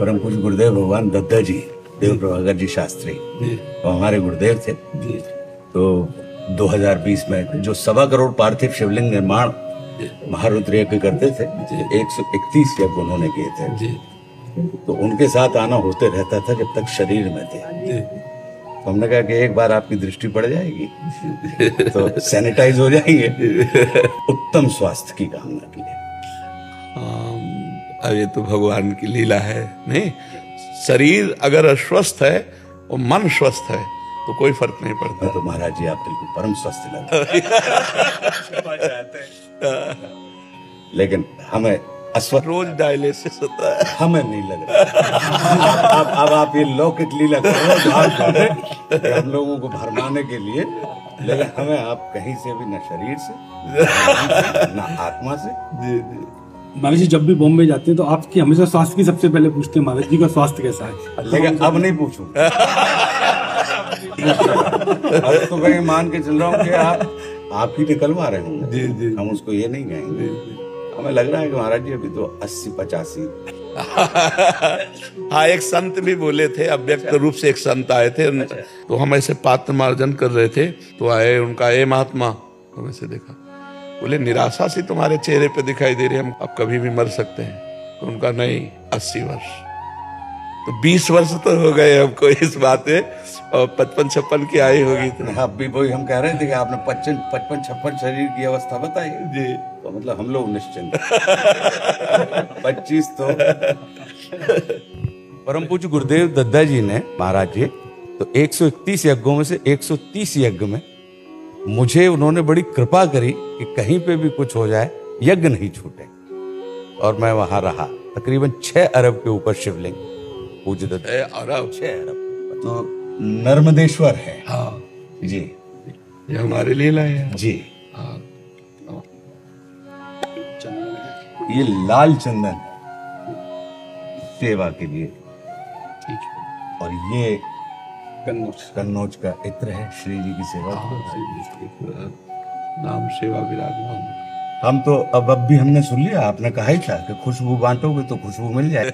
परम पूज्य गुरुदेव भगवान दद्दा जी, देव प्रभाकर जी शास्त्री, तो हमारे गुरुदेव थे। तो 2020 में जो 1.25 करोड़ पार्थिव शिवलिंग निर्माण महारुद्र यज्ञ करते थे, 131 यज्ञ उन्होंने किए थे। तो उनके साथ आना होते रहता था जब तक शरीर में थे। तो हमने कहा कि एक बार आपकी दृष्टि पड़ जाएगी तो सैनिटाइज हो जाएंगे, उत्तम स्वास्थ्य की कामना की है। अब ये तो भगवान की लीला है। नहीं, शरीर अगर अस्वस्थ है और मन स्वस्थ है तो कोई फर्क नहीं पड़ता। तो महाराज जी आप बिल्कुल परम स्वस्थ लगते लेकिन हमें अस्वस्थ रोज डायलिसिस होता है, हमें नहीं लग रहा। अब आप ये लौकिक लीला कर रहे हो हम लोगों को भरमाने के लिए, लेकिन हमें आप कहीं से भी, न शरीर से न आत्मा से। महाराज जी जब भी बॉम्बे जाते हैं तो आपकी हमेशा स्वास्थ्य की सबसे पहले पूछते हैं, महाराज जी का स्वास्थ्य कैसा है। लेकिन अब नहीं पूछूंगा। अब तो मैं मान के चल रहा हूँ कि आप ही निकलवा रहे होंगे, हम उसको ये नहीं कहेंगे। हमें लग रहा है कि महाराज जी अभी तो 80-85। हाँ, एक संत भी बोले थे, अव्यक्त रूप से एक संत आए थे। तो हम ऐसे पात्र मार्जन कर रहे थे तो आए, उनका ए महात्मा, हम ऐसे देखा, बोले निराशा सी तुम्हारे चेहरे पे दिखाई दे रही है, हम अब कभी भी मर सकते हैं। तो उनका नहीं, 80 वर्ष। तो 20 वर्ष तो हो गए हमको इस बात में, और 55-56 की आई होगी। तो अब भी वही हम कह रहे थे कि आपने 55-56 शरीर की अवस्था बताई जी, तो मतलब हम लोग निश्चिंत। 25 तो परम पूज्य गुरुदेव दद्दा जी ने, महाराज जी, तो 131 यज्ञों में से 130 यज्ञ में मुझे उन्होंने बड़ी कृपा करी कि कहीं पे भी कुछ हो जाए यज्ञ नहीं छूटे, और मैं वहां रहा। तकरीबन 6 अरब के ऊपर शिवलिंग पूज्य दद्दा, 6 अरब तो नर्मदेश्वर है। हाँ जी, ये हमारे लिए लाए हैं जी। हाँ। ये लाल चंदन सेवा के लिए, ठीक है। और ये कन्नौज का इत्र है श्री जी की सेवा। नाम सेवा विराजमान। हम तो अब भी हमने सुन लिया, आपने कहा ही था कि खुशबू बांटोगे तो खुशबू मिल जाए।